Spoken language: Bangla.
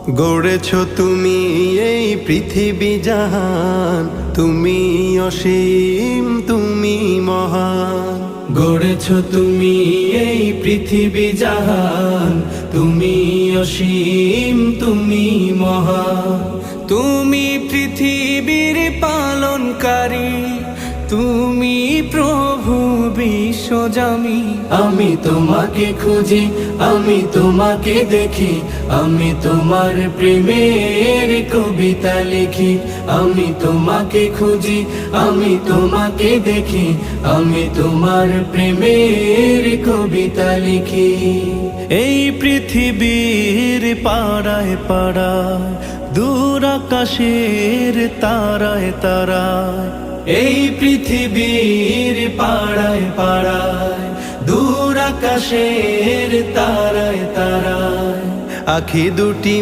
গড়েছ তুমি এই পৃথিবী জাহান, তুমি অসীম তুমি মহান। গড়েছ তুমি এই পৃথিবী জাহান, তুমি অসীম তুমি মহান। তুমি পৃথিবীর পালনকারী, তুমি প্রভু বিশ্বজামি। আমি তোমাকে খুঁজি, আমি তোমাকে দেখি, আমি তোমার প্রেমের কবিতা লিখি। আমি তোমাকে খুঁজি, আমি তোমাকে দেখি, আমি তোমার প্রেমের কবিতা লিখি। এই পৃথিবীর পাড়ায় পাড়ায়, দূর আকাশের তারায় তারায়, এই পৃথিবীর পাড়ায় পাড়ায়, দূর আকাশের তারায় তারায়, আখি দুটি